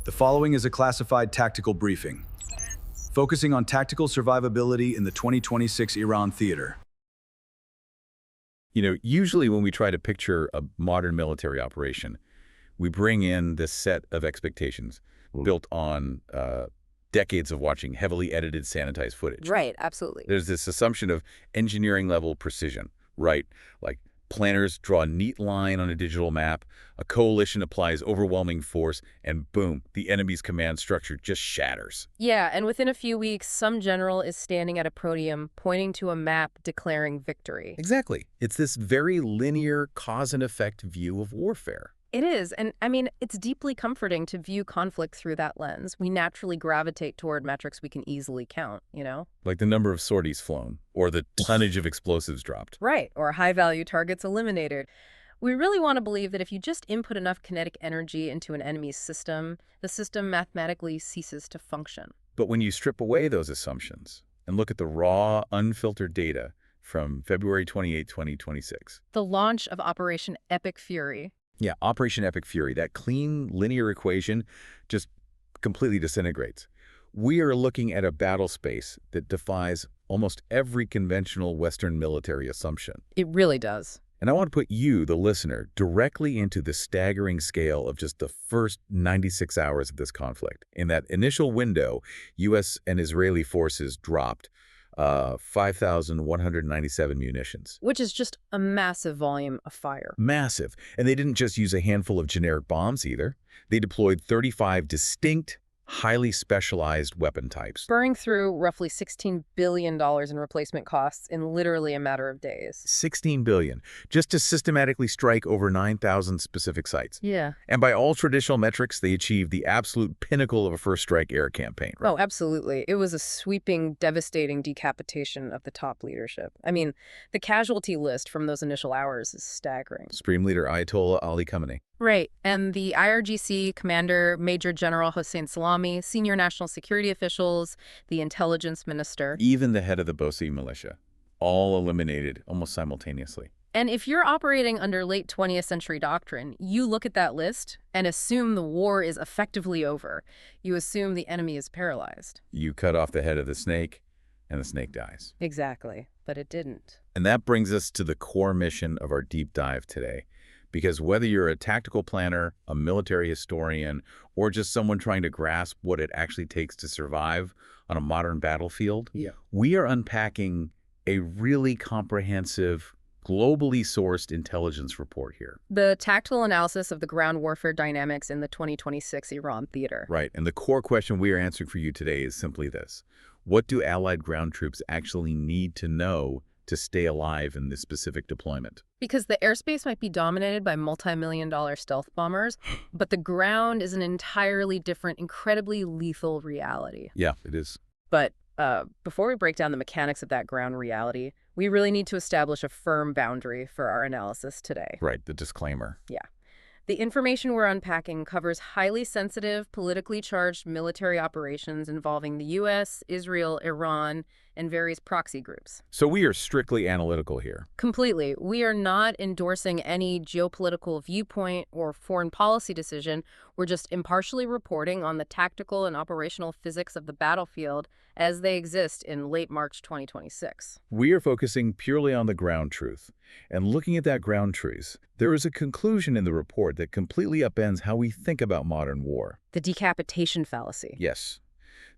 The following is a classified tactical briefing, focusing on tactical survivability in the 2026 Iran theater. Usually when we try to picture a modern military operation, we bring in this set of expectations built on decades of watching heavily edited, sanitized footage. Right, absolutely. There's this assumption of engineering-level precision, right? Like planners draw a neat line on a digital map, a coalition applies overwhelming force, and boom, the enemy's command structure just shatters. Yeah, and within a few weeks, some general is standing at a podium pointing to a map declaring victory. Exactly. It's this very linear cause and effect view of warfare. It is, and I mean, it's deeply comforting to view conflict through that lens. We naturally gravitate toward metrics we can easily count, Like the number of sorties flown, or the tonnage of explosives dropped. Right, or high-value targets eliminated. We really want to believe that if you just input enough kinetic energy into an enemy's system, the system mathematically ceases to function. But when you strip away those assumptions and look at the raw, unfiltered data from February 28, 2026. The launch of Operation Epic Fury. Yeah, Operation Epic Fury, that clean linear equation just completely disintegrates. We are looking at a battle space that defies almost every conventional Western military assumption. It really does. And I want to put you, the listener, directly into the staggering scale of just the first 96 hours of this conflict. In that initial window, U.S. and Israeli forces dropped 5,197 munitions. Which is just a massive volume of fire. Massive. And they didn't just use a handful of generic bombs either. They deployed 35 distinct, highly specialized weapon types. Burning through roughly $16 billion in replacement costs in literally a matter of days. $16 billion, just to systematically strike over 9,000 specific sites. Yeah. And by all traditional metrics, they achieved the absolute pinnacle of a first strike air campaign. Right? Oh, absolutely. It was a sweeping, devastating decapitation of the top leadership. I mean, the casualty list from those initial hours is staggering. Supreme Leader Ayatollah Ali Khamenei. Right. And the IRGC commander, Major General Hossein Salami, senior national security officials, the intelligence minister. Even the head of the Bosi militia. All eliminated almost simultaneously. And if you're operating under late 20th century doctrine, you look at that list and assume the war is effectively over. You assume the enemy is paralyzed. You cut off the head of the snake, and the snake dies. Exactly. But it didn't. And that brings us to the core mission of our deep dive today. Because whether you're a tactical planner, a military historian, or just someone trying to grasp what it actually takes to survive on a modern battlefield, we are unpacking a really comprehensive, globally sourced intelligence report here. The tactical analysis of the ground warfare dynamics in the 2026 Iran theater. Right, and the core question we are answering for you today is simply this. What do Allied ground troops actually need to know to stay alive in this specific deployment? Because the airspace might be dominated by multi-million-dollar stealth bombers, but the ground is an entirely different, incredibly lethal reality. Yeah, it is. But before we break down the mechanics of that ground reality, we really need to establish a firm boundary for our analysis today. Right, the disclaimer. Yeah. The information we're unpacking covers highly sensitive, politically charged military operations involving the U.S., Israel, Iran, and various proxy groups. So we are strictly analytical here. Completely. We are not endorsing any geopolitical viewpoint or foreign policy decision. We're just impartially reporting on the tactical and operational physics of the battlefield as they exist in late March 2026. We are focusing purely on the ground truth. And looking at that ground truth, there is a conclusion in the report that completely upends how we think about modern war. The decapitation fallacy. Yes.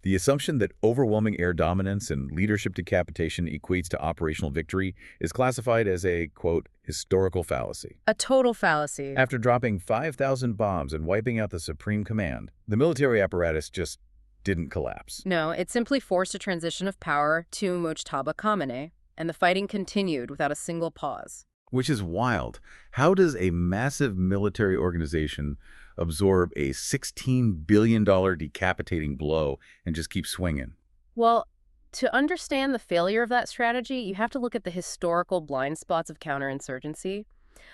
The assumption that overwhelming air dominance and leadership decapitation equates to operational victory is classified as a, quote, historical fallacy. A total fallacy. After dropping 5,000 bombs and wiping out the Supreme Command, the military apparatus just didn't collapse. No, it simply forced a transition of power to Mojtaba Khamenei, and the fighting continued without a single pause. Which is wild. How does a massive military organization absorb a $16 billion decapitating blow and just keep swinging? Well, to understand the failure of that strategy, you have to look at the historical blind spots of counterinsurgency.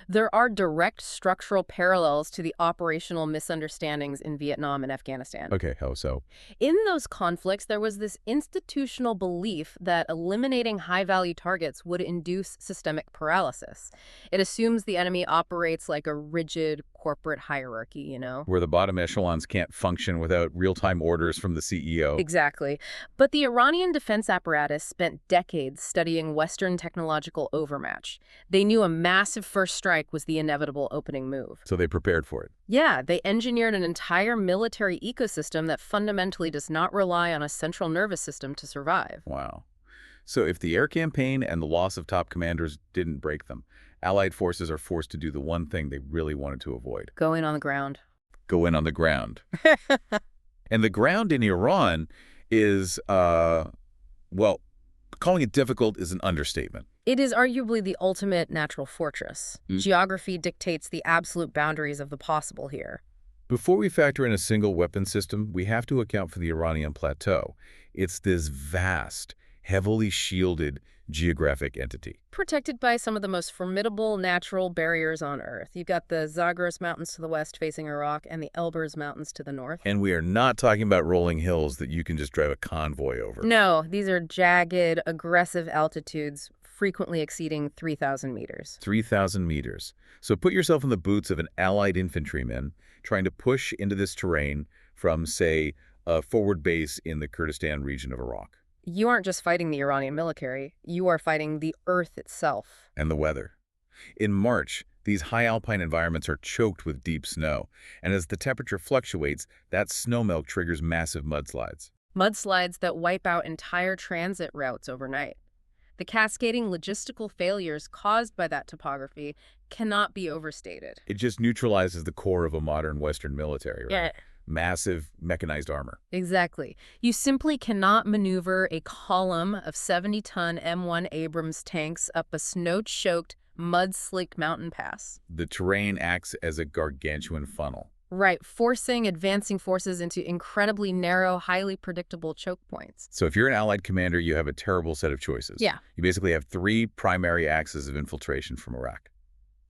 There are direct structural parallels to the operational misunderstandings in Vietnam and Afghanistan. Okay, how so? In those conflicts, there was this institutional belief that eliminating high-value targets would induce systemic paralysis. It assumes the enemy operates like a rigid, corporate hierarchy, you know? Where the bottom echelons can't function without real-time orders from the CEO. Exactly. But the Iranian defense apparatus spent decades studying Western technological overmatch. They knew a massive first strike was the inevitable opening move. So they prepared for it. Yeah, they engineered an entire military ecosystem that fundamentally does not rely on a central nervous system to survive. Wow. So if the air campaign and the loss of top commanders didn't break them, Allied forces are forced to do the one thing they really wanted to avoid. Go in on the ground. Go in on the ground. And the ground in Iran is, well, calling it difficult is an understatement. It is arguably the ultimate natural fortress. Geography dictates the absolute boundaries of the possible here. Before we factor in a single weapon system, we have to account for the Iranian plateau. It's this vast, heavily shielded geographic entity. Protected by some of the most formidable natural barriers on Earth. You've got the Zagros Mountains to the west facing Iraq and the Elburz Mountains to the north. And we are not talking about rolling hills that you can just drive a convoy over. No, these are jagged, aggressive altitudes, frequently exceeding 3,000 meters. 3,000 meters. So put yourself in the boots of an Allied infantryman trying to push into this terrain from, say, a forward base in the Kurdistan region of Iraq. You aren't just fighting the Iranian military, you are fighting the Earth itself. And the weather. In March, these high alpine environments are choked with deep snow, and as the temperature fluctuates, that snowmelt triggers massive mudslides. Mudslides that wipe out entire transit routes overnight. The cascading logistical failures caused by that topography cannot be overstated. It just neutralizes the core of a modern Western military, right? Yeah. Massive mechanized armor. Exactly. You simply cannot maneuver a column of 70-ton M1 Abrams tanks up a snow-choked, mud-slicked mountain pass. The terrain acts as a gargantuan funnel. Right, forcing advancing forces into incredibly narrow, highly predictable choke points. So if you're an Allied commander, you have a terrible set of choices. Yeah. You basically have three primary axes of infiltration from Iraq.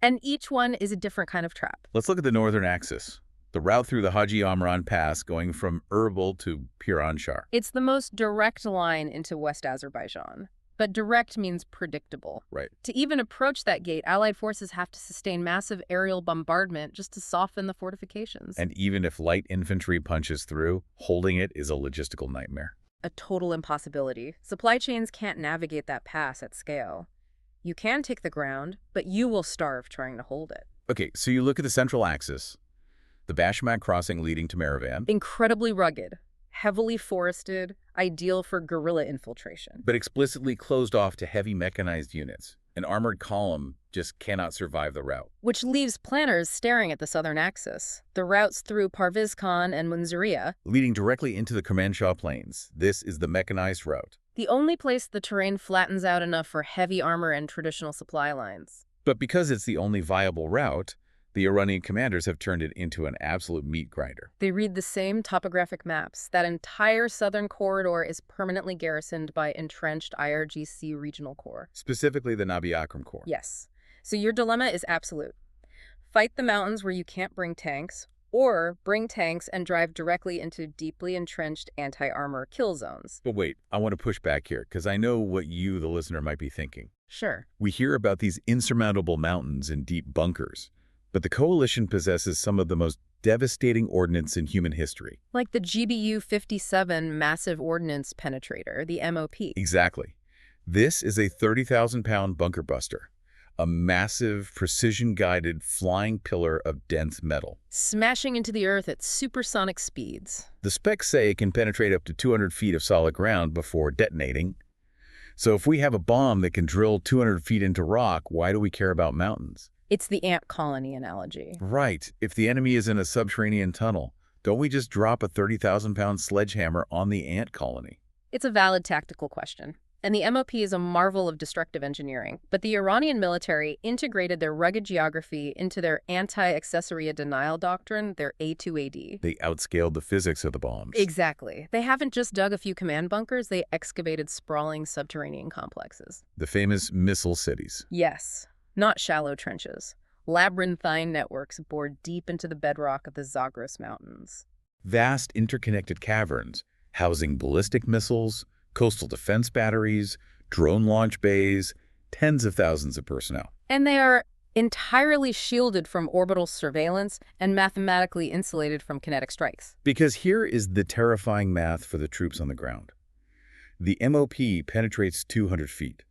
And each one is a different kind of trap. Let's look at the northern axis. The route through the Haji Amran Pass going from Erbil to Piranshar. It's the most direct line into West Azerbaijan. But direct means predictable. Right. To even approach that gate, Allied forces have to sustain massive aerial bombardment just to soften the fortifications. And even if light infantry punches through, holding it is a logistical nightmare. A total impossibility. Supply chains can't navigate that pass at scale. You can take the ground, but you will starve trying to hold it. Okay, so you look at the central axis, the Bashmak crossing leading to Maravan. Incredibly rugged, heavily forested, ideal for guerrilla infiltration. But explicitly closed off to heavy mechanized units. An armored column just cannot survive the route. Which leaves planners staring at the southern axis. The routes through Parviz Khan and Munziriya. Leading directly into the Kermanshah Plains. This is the mechanized route. The only place the terrain flattens out enough for heavy armor and traditional supply lines. But because it's the only viable route, the Iranian commanders have turned it into an absolute meat grinder. They read the same topographic maps. That entire southern corridor is permanently garrisoned by entrenched IRGC regional corps. Specifically the Nabi Akram Corps. Yes. So your dilemma is absolute. Fight the mountains where you can't bring tanks, or bring tanks and drive directly into deeply entrenched anti-armor kill zones. But wait, I want to push back here, because I know what you, the listener, might be thinking. Sure. We hear about these insurmountable mountains and deep bunkers. But the coalition possesses some of the most devastating ordnance in human history. Like the GBU-57 Massive Ordnance Penetrator, the MOP. Exactly. This is a 30,000-pound bunker buster, a massive, precision-guided flying pillar of dense metal. Smashing into the earth at supersonic speeds. The specs say it can penetrate up to 200 feet of solid ground before detonating. So if we have a bomb that can drill 200 feet into rock, why do we care about mountains? It's the ant colony analogy. Right. If the enemy is in a subterranean tunnel, don't we just drop a 30,000-pound sledgehammer on the ant colony? It's a valid tactical question. And the MOP is a marvel of destructive engineering. But the Iranian military integrated their rugged geography into their anti-accessoria denial doctrine, their A2AD. They outscaled the physics of the bombs. Exactly. They haven't just dug a few command bunkers, they excavated sprawling subterranean complexes. The famous missile cities. Yes. Not shallow trenches. Labyrinthine networks bored deep into the bedrock of the Zagros Mountains. Vast interconnected caverns housing ballistic missiles, coastal defense batteries, drone launch bays, tens of thousands of personnel. And they are entirely shielded from orbital surveillance and mathematically insulated from kinetic strikes. Because here is the terrifying math for the troops on the ground. The MOP penetrates 200 feet,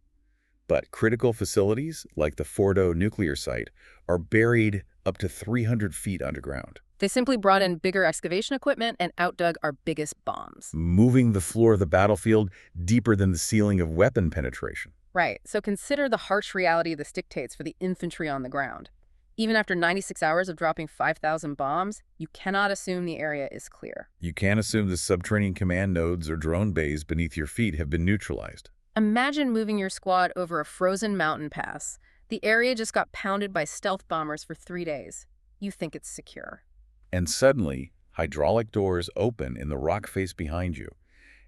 but critical facilities, like the Fordo nuclear site, are buried up to 300 feet underground, They simply brought in bigger excavation equipment and outdug our biggest bombs. moving the floor of the battlefield deeper than the ceiling of weapon penetration. Right, so consider the harsh reality this dictates for the infantry on the ground. Even after 96 hours of dropping 5,000 bombs, you cannot assume the area is clear. You can't assume the subterranean command nodes or drone bays beneath your feet have been neutralized. Imagine moving your squad over a frozen mountain pass. The area just got pounded by stealth bombers for 3 days. You think it's secure. And suddenly, hydraulic doors open in the rock face behind you,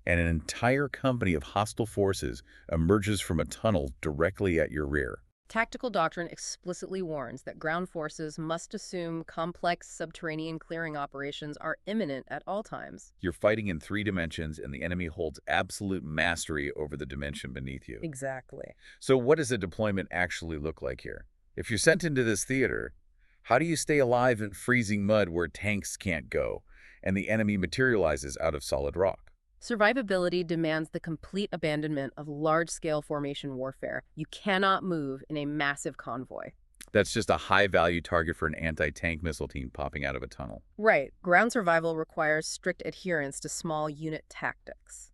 and an entire company of hostile forces emerges from a tunnel directly at your rear. Tactical doctrine explicitly warns that ground forces must assume complex subterranean clearing operations are imminent at all times. You're fighting in 3 dimensions, and the enemy holds absolute mastery over the dimension beneath you. Exactly. So what does a deployment actually look like here? If you're sent into this theater, how do you stay alive in freezing mud where tanks can't go, and the enemy materializes out of solid rock? Survivability demands the complete abandonment of large-scale formation warfare. You cannot move in a massive convoy. That's just a high-value target for an anti-tank missile team popping out of a tunnel. Right. Ground survival requires strict adherence to small unit tactics.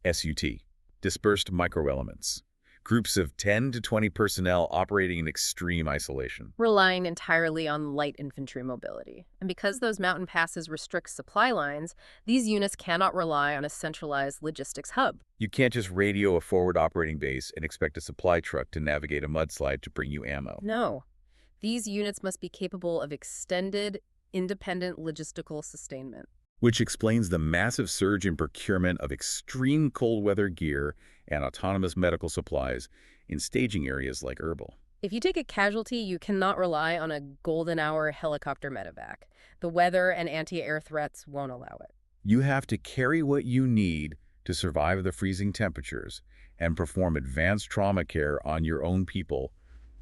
SUT, dispersed microelements. Groups of 10 to 20 personnel operating in extreme isolation. Relying entirely on light infantry mobility. And because those mountain passes restrict supply lines, these units cannot rely on a centralized logistics hub. You can't just radio a forward operating base and expect a supply truck to navigate a mudslide to bring you ammo. No. These units must be capable of extended, independent logistical sustainment. Which explains the massive surge in procurement of extreme cold weather gear and autonomous medical supplies in staging areas like Erbil. If you take a casualty, you cannot rely on a golden hour helicopter medevac. The weather and anti-air threats won't allow it. You have to carry what you need to survive the freezing temperatures and perform advanced trauma care on your own people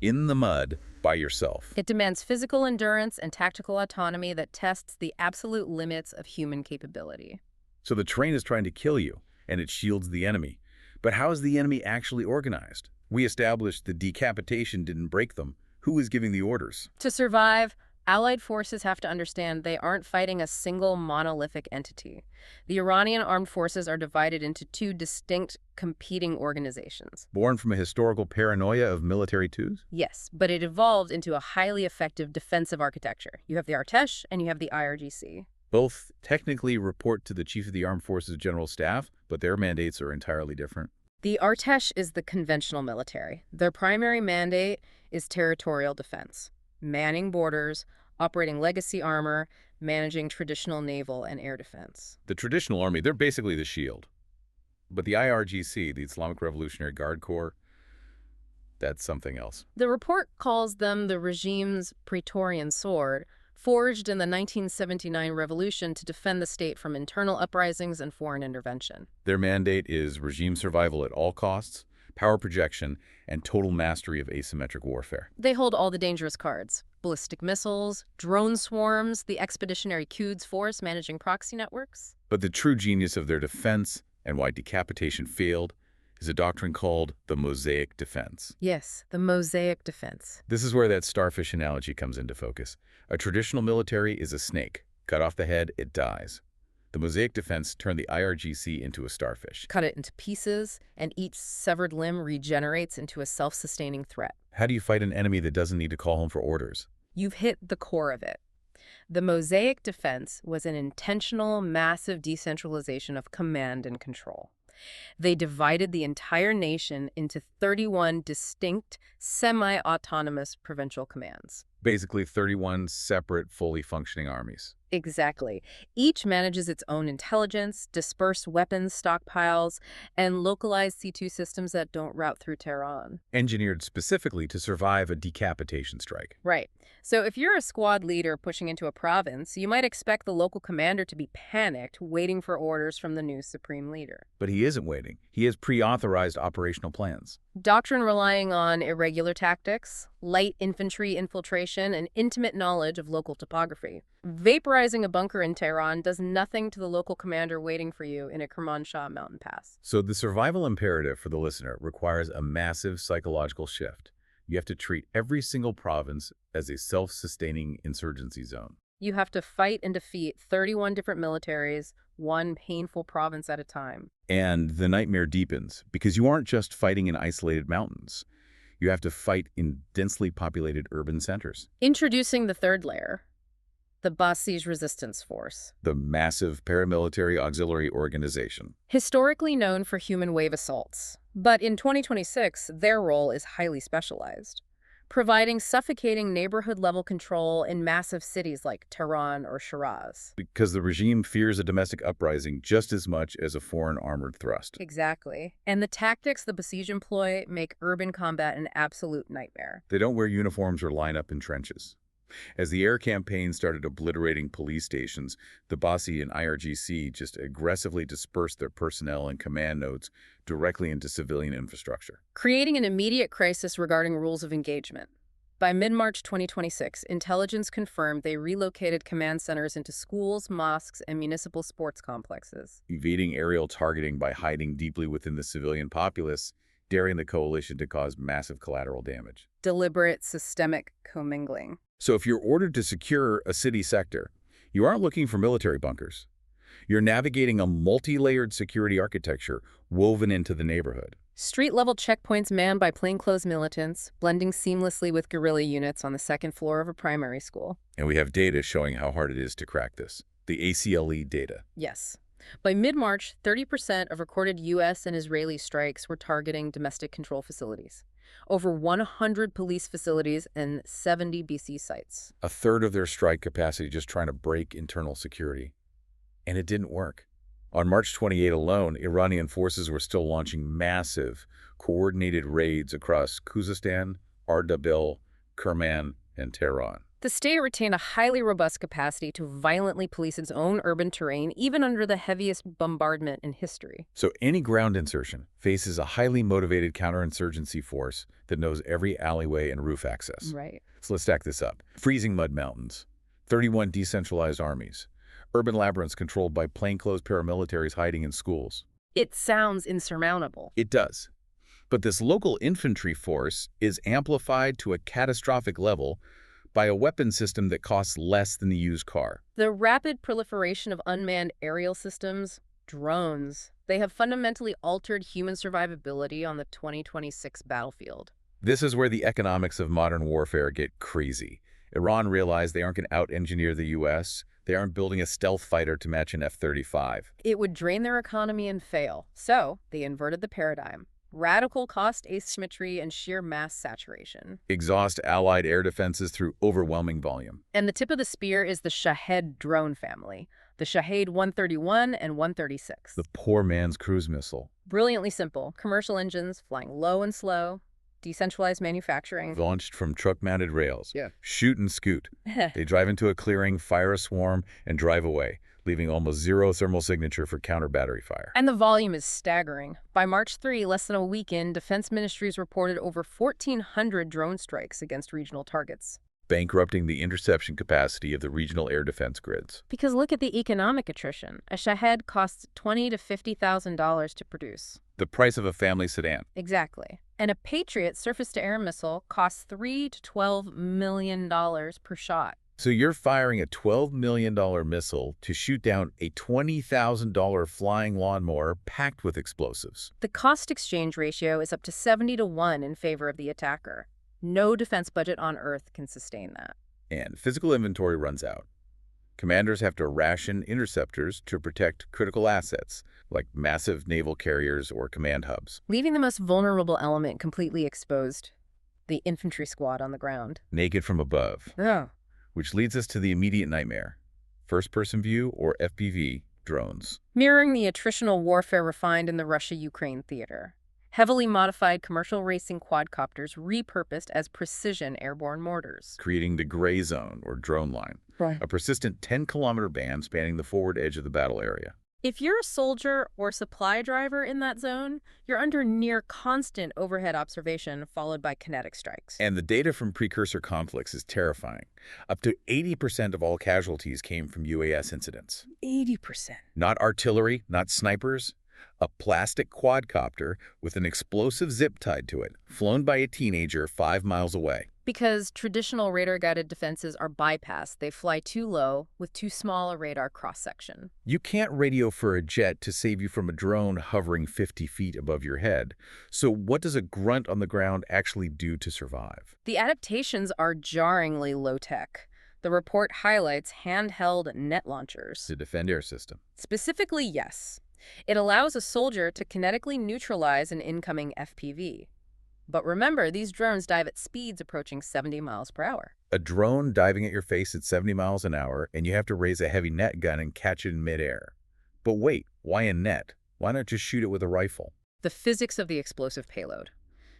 in the mud by yourself. It demands physical endurance and tactical autonomy that tests the absolute limits of human capability. So the terrain is trying to kill you, and it shields the enemy. But how is the enemy actually organized? We established the decapitation didn't break them. Who is giving the orders? To survive, Allied forces have to understand they aren't fighting a single monolithic entity. The Iranian armed forces are divided into 2 distinct, competing organizations. Born from a historical paranoia of military twos? Yes, but it evolved into a highly effective defensive architecture. You have the Artesh and you have the IRGC. Both technically report to the Chief of the Armed Forces General Staff, but their mandates are entirely different. The Artesh is the conventional military. Their primary mandate is territorial defense, manning borders, operating legacy armor, managing traditional naval and air defense. The traditional army, they're basically the shield. But the IRGC, the Islamic Revolutionary Guard Corps, that's something else. The report calls them the regime's Praetorian sword, forged in the 1979 revolution to defend the state from internal uprisings and foreign intervention. Their mandate is regime survival at all costs, power projection, and total mastery of asymmetric warfare. They hold all the dangerous cards: ballistic missiles, drone swarms, the expeditionary Quds force managing proxy networks. But the true genius of their defense, and why decapitation failed, is a doctrine called the Mosaic Defense. Yes, the Mosaic Defense. This is where that starfish analogy comes into focus. A traditional military is a snake. Cut off the head, it dies. The Mosaic Defense turned the IRGC into a starfish. Cut it into pieces, and each severed limb regenerates into a self-sustaining threat. How do you fight an enemy that doesn't need to call home for orders? You've hit the core of it. The Mosaic Defense was an intentional, massive decentralization of command and control. They divided the entire nation into 31 distinct, semi-autonomous provincial commands. Basically 31 separate, fully functioning armies. Exactly. Each manages its own intelligence, dispersed weapons stockpiles, and localized C2 systems that don't route through Tehran. Engineered specifically to survive a decapitation strike. Right. So if you're a squad leader pushing into a province, you might expect the local commander to be panicked, waiting for orders from the new supreme leader. But he isn't waiting. He has pre-authorized operational plans. Doctrine relying on irregular tactics, light infantry infiltration, and intimate knowledge of local topography. Vaporizing a bunker in Tehran does nothing to the local commander waiting for you in a Kermanshah mountain pass. So the survival imperative for the listener requires a massive psychological shift. You have to treat every single province as a self-sustaining insurgency zone. You have to fight and defeat 31 different militaries, one painful province at a time. And the nightmare deepens because you aren't just fighting in isolated mountains. You have to fight in densely populated urban centers. Introducing the third layer, the Basij Resistance Force. The massive paramilitary auxiliary organization. Historically known for human wave assaults, but in 2026, their role is highly specialized, providing suffocating neighborhood-level control in massive cities like Tehran or Shiraz. Because the regime fears a domestic uprising just as much as a foreign armored thrust. Exactly. And the tactics the Basij employ make urban combat an absolute nightmare. They don't wear uniforms or line up in trenches. As the air campaign started obliterating police stations, the Basi and IRGC just aggressively dispersed their personnel and command nodes directly into civilian infrastructure. Creating an immediate crisis regarding rules of engagement. By mid-March 2026, intelligence confirmed they relocated command centers into schools, mosques, and municipal sports complexes. Evading aerial targeting by hiding deeply within the civilian populace, daring the coalition to cause massive collateral damage. Deliberate, systemic commingling. So if you're ordered to secure a city sector, you aren't looking for military bunkers. You're navigating a multi-layered security architecture woven into the neighborhood. Street-level checkpoints manned by plainclothes militants, blending seamlessly with guerrilla units on the second floor of a primary school. And we have data showing how hard it is to crack this. The ACLE data. Yes. By mid-March, 30% of recorded U.S. and Israeli strikes were targeting domestic control facilities. Over 100 police facilities and 70 BC sites. A third of their strike capacity just trying to break internal security. And it didn't work. On March 28 alone, Iranian forces were still launching massive, coordinated raids across Khuzestan, Ardabil, Kerman, and Tehran. The state retained a highly robust capacity to violently police its own urban terrain, even under the heaviest bombardment in history. So any ground insertion faces a highly motivated counterinsurgency force that knows every alleyway and roof access. Right. So let's stack this up. Freezing mud mountains, 31 decentralized armies, urban labyrinths controlled by plainclothes paramilitaries hiding in schools. It sounds insurmountable. It does. But this local infantry force is amplified to a catastrophic level by a weapon system that costs less than the used car. The rapid proliferation of unmanned aerial systems, drones, they have fundamentally altered human survivability on the 2026 battlefield. This is where the economics of modern warfare get crazy. Iran realized they aren't going to out-engineer the U.S. They aren't building a stealth fighter to match an F-35. It would drain their economy and fail. So they inverted the paradigm. Radical cost asymmetry and sheer mass saturation. Exhaust allied air defenses through overwhelming volume. And the tip of the spear is the Shahed drone family, the Shahed 131 and 136. The poor man's cruise missile. Brilliantly simple, commercial engines flying low and slow, decentralized manufacturing. Launched from truck-mounted rails. Yeah. Shoot and scoot. They drive into a clearing, fire a swarm, and drive away, leaving almost zero thermal signature for counter-battery fire. And the volume is staggering. By March 3, less than a week in, defense ministries reported over 1,400 drone strikes against regional targets. Bankrupting the interception capacity of the regional air defense grids. Because look at the economic attrition. A Shahed costs $20,000 to $50,000 to produce. The price of a family sedan. Exactly. And a Patriot surface-to-air missile costs $3 to $12 million per shot. So you're firing a $12 million missile to shoot down a $20,000 flying lawnmower packed with explosives. The cost-exchange ratio is up to 70 to 1 in favor of the attacker. No defense budget on Earth can sustain that. And physical inventory runs out. Commanders have to ration interceptors to protect critical assets, like massive naval carriers or command hubs. Leaving the most vulnerable element completely exposed, the infantry squad on the ground. Naked from above. Oh. Which leads us to the immediate nightmare, first-person view, or FPV drones. Mirroring the attritional warfare refined in the Russia-Ukraine theater. Heavily modified commercial racing quadcopters repurposed as precision airborne mortars. Creating the gray zone, or drone line, a persistent 10-kilometer band spanning the forward edge of the battle area. If you're a soldier or supply driver in that zone, you're under near constant overhead observation followed by kinetic strikes. And the data from precursor conflicts is terrifying. Up to 80% of all casualties came from UAS incidents. 80%. Not artillery, not snipers. A plastic quadcopter with an explosive zip tied to it, flown by a teenager 5 miles away. Because traditional radar-guided defenses are bypassed. They fly too low with too small a radar cross-section. You can't radio for a jet to save you from a drone hovering 50 feet above your head. So what does a grunt on the ground actually do to survive? The adaptations are jarringly low-tech. The report highlights handheld net launchers. To defend air system. Specifically, yes. It allows a soldier to kinetically neutralize an incoming FPV. But remember, these drones dive at speeds approaching 70 miles per hour. A drone diving at your face at 70 miles an hour, and you have to raise a heavy net gun and catch it in midair. But wait, why a net? Why not just shoot it with a rifle? The physics of the explosive payload.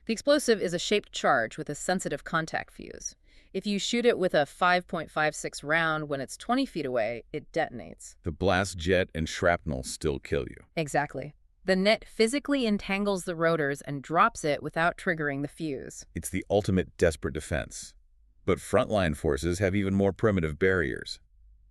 The explosive is a shaped charge with a sensitive contact fuse. If you shoot it with a 5.56 round when it's 20 feet away, it detonates. The blast jet and shrapnel still kill you. Exactly. The net physically entangles the rotors and drops it without triggering the fuse. It's the ultimate desperate defense. But frontline forces have even more primitive barriers.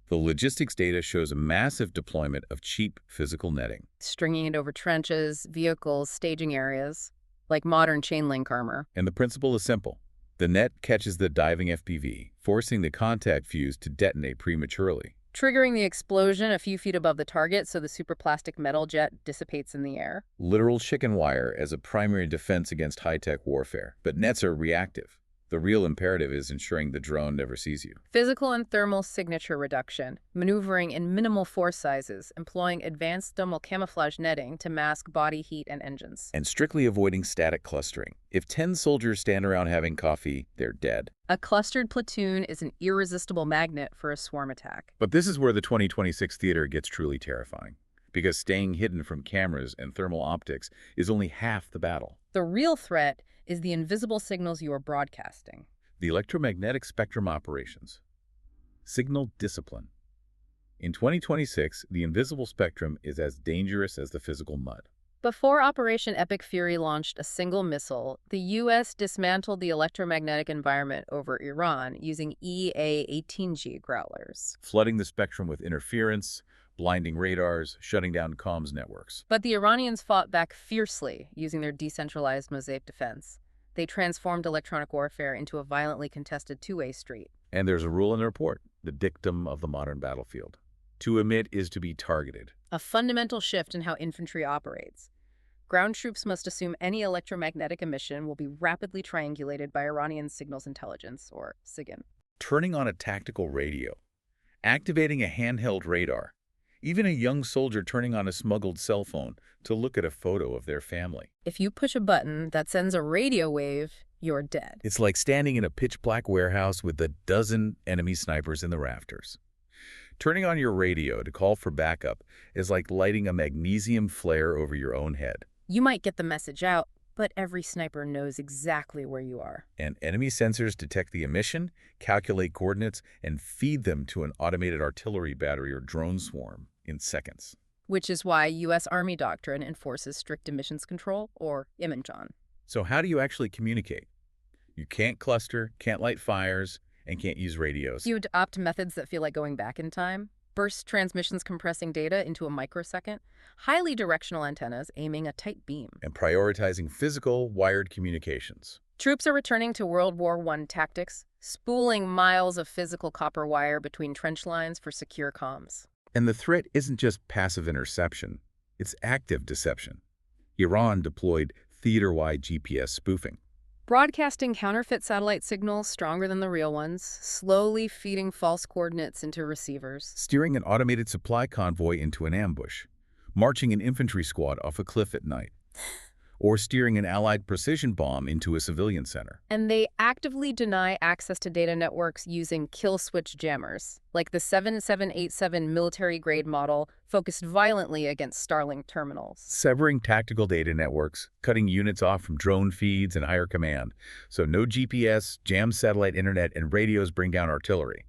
The logistics data shows a massive deployment of cheap physical netting. Stringing it over trenches, vehicles, staging areas, like modern chain link armor. And the principle is simple. The net catches the diving FPV, forcing the contact fuse to detonate prematurely. Triggering the explosion a few feet above the target so the superplastic metal jet dissipates in the air. Literal chicken wire as a primary defense against high-tech warfare. But nets are reactive. The real imperative is ensuring the drone never sees you. Physical and thermal signature reduction, maneuvering in minimal force sizes, employing advanced thermal camouflage netting to mask body heat and engines. And strictly avoiding static clustering. If 10 soldiers stand around having coffee, they're dead. A clustered platoon is an irresistible magnet for a swarm attack. But this is where the 2026 theater gets truly terrifying. Because staying hidden from cameras and thermal optics is only half the battle. The real threat is the invisible signals you are broadcasting. The electromagnetic spectrum operations. Signal discipline. In 2026, the invisible spectrum is as dangerous as the physical mud. Before Operation Epic Fury launched a single missile, the U.S. dismantled the electromagnetic environment over Iran using EA-18G growlers. Flooding the spectrum with interference, blinding radars, shutting down comms networks. But the Iranians fought back fiercely using their decentralized Mosaic Defense. They transformed electronic warfare into a violently contested two-way street. And there's a rule in the report, the dictum of the modern battlefield. To emit is to be targeted. A fundamental shift in how infantry operates. Ground troops must assume any electromagnetic emission will be rapidly triangulated by Iranian Signals Intelligence, or SIGINT. Turning on a tactical radio. Activating a handheld radar. Even a young soldier turning on a smuggled cell phone to look at a photo of their family. If you push a button that sends a radio wave, you're dead. It's like standing in a pitch-black warehouse with a dozen enemy snipers in the rafters. Turning on your radio to call for backup is like lighting a magnesium flare over your own head. You might get the message out, but every sniper knows exactly where you are. And enemy sensors detect the emission, calculate coordinates, and feed them to an automated artillery battery or drone swarm in seconds. Which is why U.S. Army doctrine enforces strict emissions control, or IMINJON. So how do you actually communicate? You can't cluster, can't light fires, and can't use radios. You adopt methods that feel like going back in time. Burst transmissions compressing data into a microsecond. Highly directional antennas aiming a tight beam. And prioritizing physical, wired communications. Troops are returning to World War I tactics, spooling miles of physical copper wire between trench lines for secure comms. And the threat isn't just passive interception, it's active deception. Iran deployed theater-wide GPS spoofing. Broadcasting counterfeit satellite signals stronger than the real ones, slowly feeding false coordinates into receivers. Steering an automated supply convoy into an ambush. Marching an infantry squad off a cliff at night. or steering an Allied precision bomb into a civilian center. And they actively deny access to data networks using kill switch jammers, like the 7787 military-grade model focused violently against Starlink terminals. Severing tactical data networks, cutting units off from drone feeds and higher command, so no GPS, jammed satellite internet, and radios bring down artillery.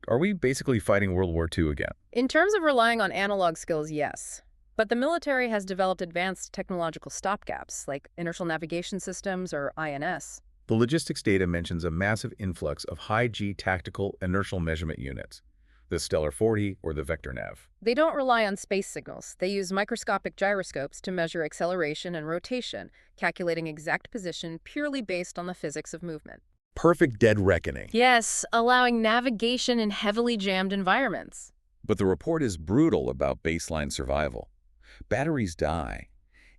Are we basically fighting World War II again? In terms of relying on analog skills, yes. But the military has developed advanced technological stopgaps, like inertial navigation systems or INS. The logistics data mentions a massive influx of high-G tactical inertial measurement units, the Stellar 40 or the Vector Nav. They don't rely on space signals. They use microscopic gyroscopes to measure acceleration and rotation, calculating exact position purely based on the physics of movement. Perfect dead reckoning. Yes, allowing navigation in heavily jammed environments. But the report is brutal about baseline survival. Batteries die.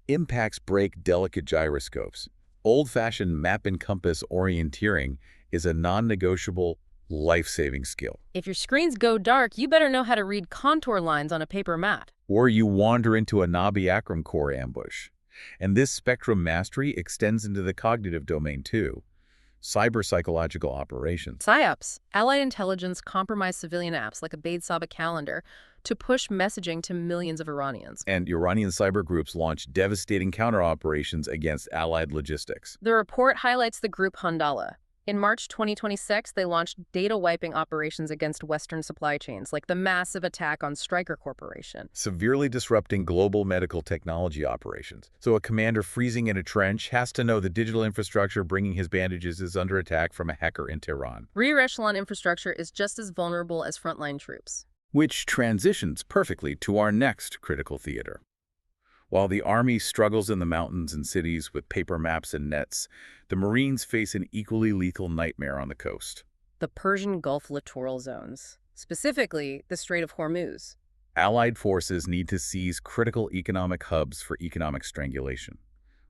Impacts break delicate gyroscopes. Old-fashioned map and compass orienteering is a non-negotiable, life-saving skill. If your screens go dark, you better know how to read contour lines on a paper map. Or you wander into a Nabi Akram Corps ambush. And this spectrum mastery extends into the cognitive domain too. Cyber-psychological operations. PSYOPs, Allied intelligence compromised civilian apps like a Beid Saba calendar to push messaging to millions of Iranians. And Iranian cyber groups launched devastating counter-operations against Allied logistics. The report highlights the group Handala. In March 2026, they launched data-wiping operations against Western supply chains, like the massive attack on Stryker Corporation. Severely disrupting global medical technology operations. So a commander freezing in a trench has to know the digital infrastructure bringing his bandages is under attack from a hacker in Tehran. Rear echelon infrastructure is just as vulnerable as frontline troops. Which transitions perfectly to our next critical theater. While the Army struggles in the mountains and cities with paper maps and nets, the Marines face an equally lethal nightmare on the coast. The Persian Gulf littoral zones, specifically the Strait of Hormuz. Allied forces need to seize critical economic hubs for economic strangulation.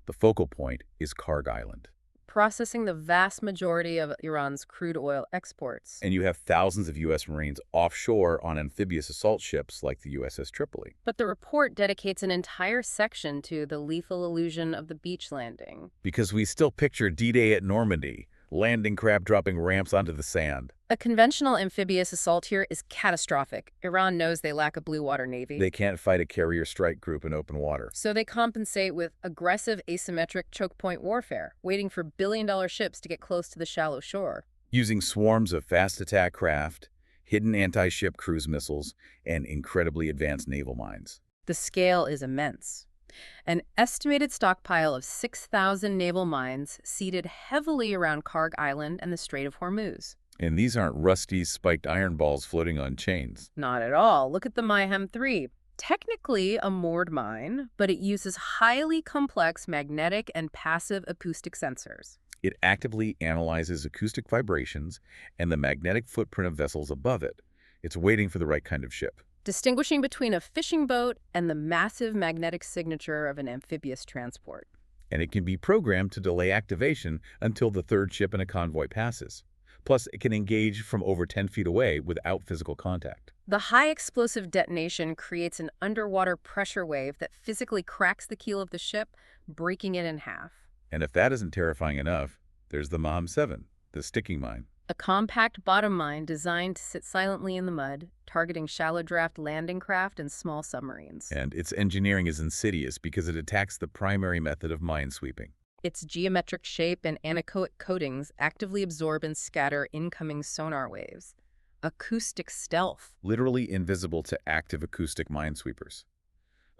The focal point is Karg Island. Processing the vast majority of Iran's crude oil exports. And you have thousands of U.S. Marines offshore on amphibious assault ships like the USS Tripoli. But the report dedicates an entire section to the lethal illusion of the beach landing. Because we still picture D-Day at Normandy, landing craft dropping ramps onto the sand. A conventional amphibious assault here is catastrophic. Iran knows they lack a blue water navy. They can't fight a carrier strike group in open water. So they compensate with aggressive asymmetric choke point warfare, waiting for billion-dollar ships to get close to the shallow shore. Using swarms of fast attack craft, hidden anti-ship cruise missiles, and incredibly advanced naval mines. The scale is immense. An estimated stockpile of 6,000 naval mines seated heavily around Karg Island and the Strait of Hormuz. And these aren't rusty, spiked iron balls floating on chains. Not at all. Look at the Mayhem 3. Technically a moored mine, but it uses highly complex magnetic and passive acoustic sensors. It actively analyzes acoustic vibrations and the magnetic footprint of vessels above it. It's waiting for the right kind of ship. Distinguishing between a fishing boat and the massive magnetic signature of an amphibious transport. And it can be programmed to delay activation until the third ship in a convoy passes. Plus, it can engage from over 10 feet away without physical contact. The high explosive detonation creates an underwater pressure wave that physically cracks the keel of the ship, breaking it in half. And if that isn't terrifying enough, there's the Mom 7, the sticking mine. A compact bottom mine designed to sit silently in the mud, targeting shallow draft landing craft and small submarines. And its engineering is insidious because it attacks the primary method of mine sweeping. Its geometric shape and anechoic coatings actively absorb and scatter incoming sonar waves. Acoustic stealth. Literally invisible to active acoustic minesweepers.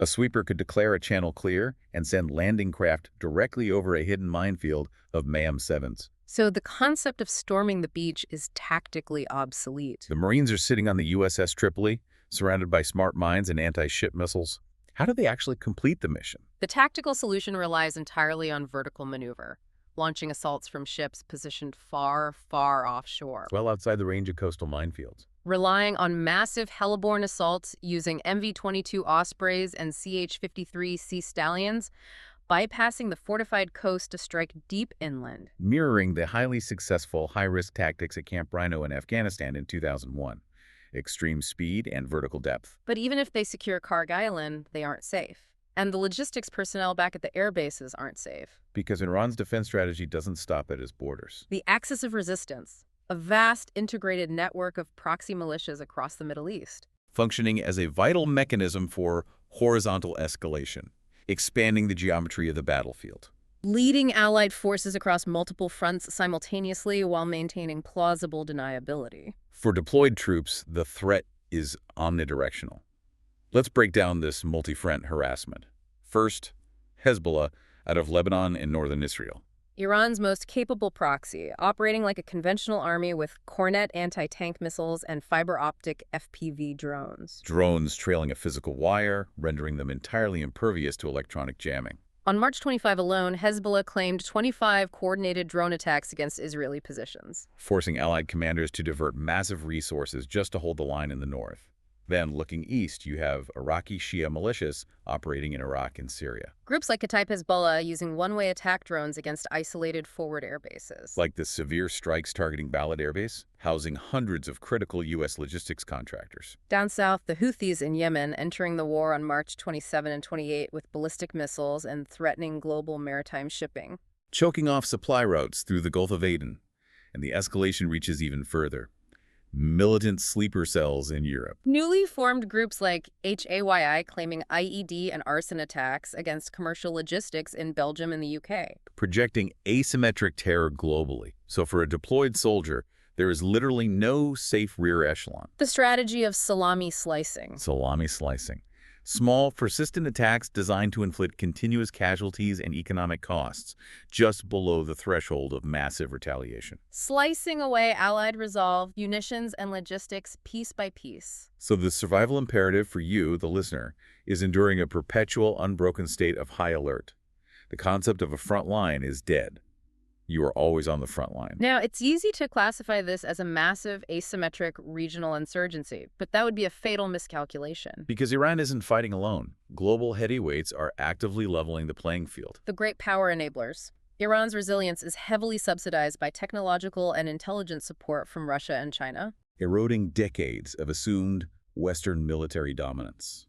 A sweeper could declare a channel clear and send landing craft directly over a hidden minefield of Mayhem 7s. So the concept of storming the beach is tactically obsolete. The Marines are sitting on the USS Tripoli, surrounded by smart mines and anti-ship missiles. How do they actually complete the mission? The tactical solution relies entirely on vertical maneuver, launching assaults from ships positioned far, far offshore. Well outside the range of coastal minefields. Relying on massive heliborne assaults using MV-22 Ospreys and CH-53 Sea Stallions, bypassing the fortified coast to strike deep inland. Mirroring the highly successful high-risk tactics at Camp Rhino in Afghanistan in 2001. Extreme speed and vertical depth. But even if they secure Karg Island, they aren't safe. And the logistics personnel back at the air bases aren't safe. Because Iran's defense strategy doesn't stop at its borders. The axis of resistance, a vast integrated network of proxy militias across the Middle East. Functioning as a vital mechanism for horizontal escalation, expanding the geometry of the battlefield. Leading Allied forces across multiple fronts simultaneously while maintaining plausible deniability. For deployed troops, the threat is omnidirectional. Let's break down this multi-front harassment. First, Hezbollah out of Lebanon and northern Israel. Iran's most capable proxy, operating like a conventional army with Cornet anti-tank missiles and fiber-optic FPV drones. Drones trailing a physical wire, rendering them entirely impervious to electronic jamming. On March 25 alone, Hezbollah claimed 25 coordinated drone attacks against Israeli positions, Forcing Allied commanders to divert massive resources just to hold the line in the north. Then, looking east, you have Iraqi Shia militias operating in Iraq and Syria. Groups like Kataib Hezbollah using one-way attack drones against isolated forward air bases. Like the severe strikes targeting Balad Air Base, housing hundreds of critical U.S. logistics contractors. Down south, the Houthis in Yemen entering the war on March 27 and 28 with ballistic missiles and threatening global maritime shipping. Choking off supply routes through the Gulf of Aden. And the escalation reaches even further. Militant sleeper cells in Europe. Newly formed groups like HAYI claiming IED and arson attacks against commercial logistics in Belgium and the UK. Projecting asymmetric terror globally. So for a deployed soldier, there is literally no safe rear echelon. The strategy of salami slicing. Salami slicing. Small, persistent attacks designed to inflict continuous casualties and economic costs, just below the threshold of massive retaliation. Slicing away Allied resolve, munitions, and logistics piece by piece. So the survival imperative for you, the listener, is enduring a perpetual, unbroken state of high alert. The concept of a front line is dead. You are always on the front line. Now, it's easy to classify this as a massive asymmetric regional insurgency, but that would be a fatal miscalculation. Because Iran isn't fighting alone. Global heavyweights are actively leveling the playing field. The great power enablers. Iran's resilience is heavily subsidized by technological and intelligence support from Russia and China. Eroding decades of assumed Western military dominance.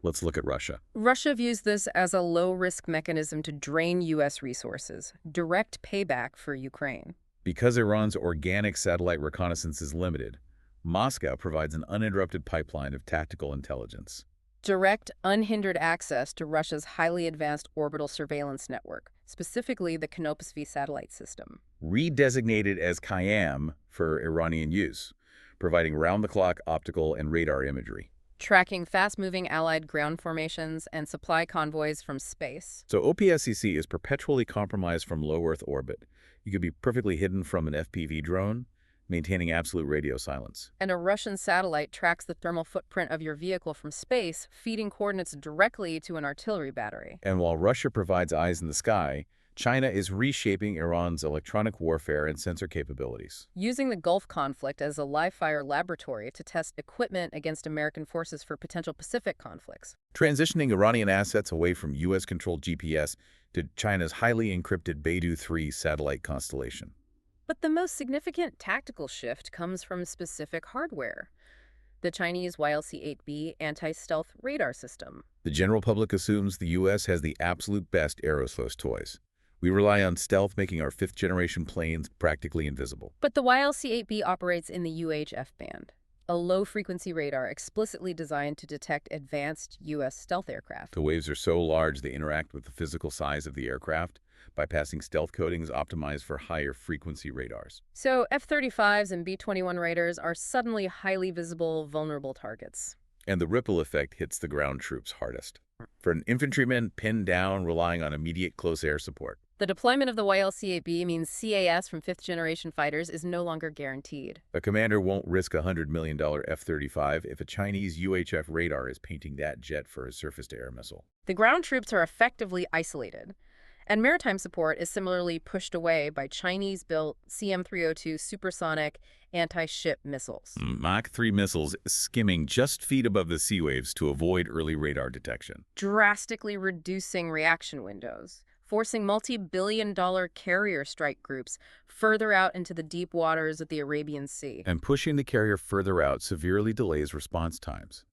Let's look at Russia. Russia views this as a low-risk mechanism to drain U.S. resources, direct payback for Ukraine. Because Iran's organic satellite reconnaissance is limited, Moscow provides an uninterrupted pipeline of tactical intelligence. Direct, unhindered access to Russia's highly advanced orbital surveillance network, specifically the Canopus-V satellite system. Redesignated as Kayam for Iranian use, providing round-the-clock optical and radar imagery. Tracking fast-moving Allied ground formations and supply convoys from space. So OPSCC is perpetually compromised from low Earth orbit. You could be perfectly hidden from an FPV drone, maintaining absolute radio silence. And a Russian satellite tracks the thermal footprint of your vehicle from space, feeding coordinates directly to an artillery battery. And while Russia provides eyes in the sky, China is reshaping Iran's electronic warfare and sensor capabilities. Using the Gulf conflict as a live-fire laboratory to test equipment against American forces for potential Pacific conflicts. Transitioning Iranian assets away from U.S.-controlled GPS to China's highly encrypted Beidou 3 satellite constellation. But the most significant tactical shift comes from specific hardware. The Chinese YLC-8B anti-stealth radar system. The general public assumes the U.S. has the absolute best Aerospace toys. We rely on stealth, making our fifth-generation planes practically invisible. But the YLC-8B operates in the UHF band, a low-frequency radar explicitly designed to detect advanced U.S. stealth aircraft. The waves are so large they interact with the physical size of the aircraft, bypassing stealth coatings optimized for higher frequency radars. So F-35s and B-21 Raiders are suddenly highly visible, vulnerable targets. And the ripple effect hits the ground troops hardest. For an infantryman pinned down, relying on immediate close air support. The deployment of the YLC-8B means CAS from fifth-generation fighters is no longer guaranteed. A commander won't risk a $100 million F-35 if a Chinese UHF radar is painting that jet for a surface-to-air missile. The ground troops are effectively isolated, and maritime support is similarly pushed away by Chinese-built CM-302 supersonic anti-ship missiles. Mach 3 missiles skimming just feet above the sea waves to avoid early radar detection. Drastically reducing reaction windows, forcing multi-billion-dollar carrier strike groups further out into the deep waters of the Arabian Sea. And pushing the carrier further out severely delays response times.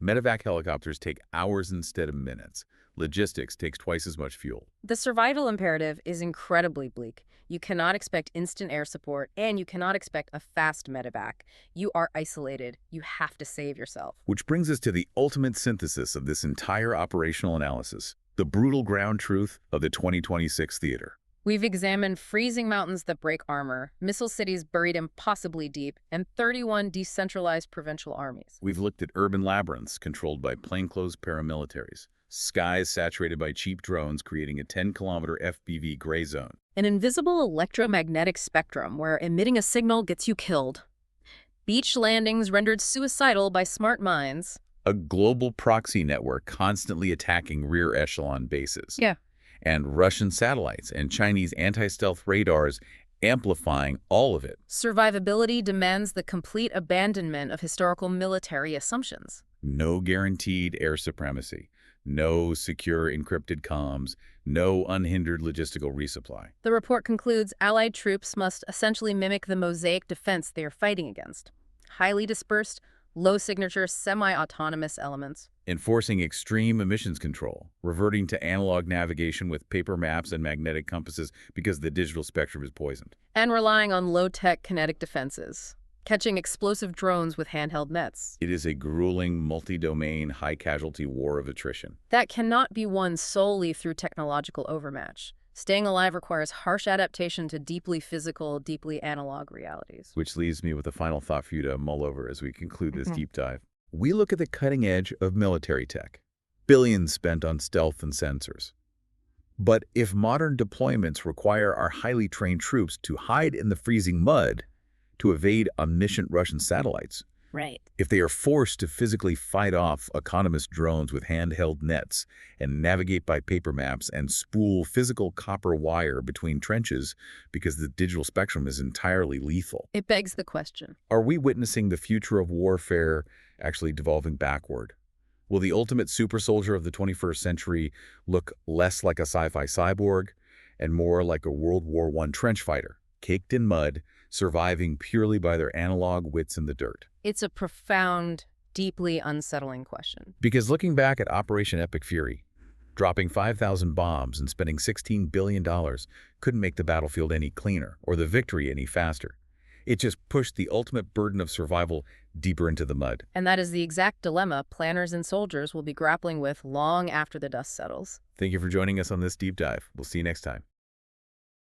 Medevac helicopters take hours instead of minutes. Logistics takes twice as much fuel. The survival imperative is incredibly bleak. You cannot expect instant air support, and you cannot expect a fast medevac. You are isolated. You have to save yourself. Which brings us to the ultimate synthesis of this entire operational analysis, the brutal ground truth of the 2026 theater. We've examined freezing mountains that break armor, missile cities buried impossibly deep, and 31 decentralized provincial armies. We've looked at urban labyrinths controlled by plainclothes paramilitaries, skies saturated by cheap drones creating a 10-kilometer FPV gray zone, An invisible electromagnetic spectrum where emitting a signal gets you killed. Beach landings rendered suicidal by smart minds. a global proxy network constantly attacking rear echelon bases. Yeah. And Russian satellites and Chinese anti-stealth radars amplifying all of it. Survivability demands the complete abandonment of historical military assumptions. No guaranteed air supremacy, no secure encrypted comms, no unhindered logistical resupply. The report concludes Allied troops must essentially mimic the Mosaic Defense they are fighting against. Highly dispersed, low-signature, semi-autonomous elements. Enforcing extreme emissions control, reverting to analog navigation with paper maps and magnetic compasses because the digital spectrum is poisoned. And relying on low-tech kinetic defenses. Catching explosive drones with handheld nets. It is a grueling, multi-domain, high-casualty war of attrition. That cannot be won solely through technological overmatch. Staying alive requires harsh adaptation to deeply physical, deeply analog realities. Which leaves me with a final thought for you to mull over as we conclude this deep dive. We look at the cutting edge of military tech. Billions spent on stealth and sensors. But if modern deployments require our highly trained troops to hide in the freezing mud, to evade omniscient Russian satellites, Right. if they are forced to physically fight off autonomous drones with handheld nets and navigate by paper maps and spool physical copper wire between trenches because the digital spectrum is entirely lethal, It begs the question. are we witnessing the future of warfare actually devolving backward? Will the ultimate super soldier of the 21st century look less like a sci-fi cyborg and more like a World War I trench fighter, caked in mud, surviving purely by their analog wits in the dirt? It's a profound, deeply unsettling question. Because looking back at Operation Epic Fury, dropping 5,000 bombs and spending $16 billion couldn't make the battlefield any cleaner or the victory any faster. It just pushed the ultimate burden of survival deeper into the mud. And that is the exact dilemma planners and soldiers will be grappling with long after the dust settles. Thank you for joining us on this deep dive. We'll see you next time.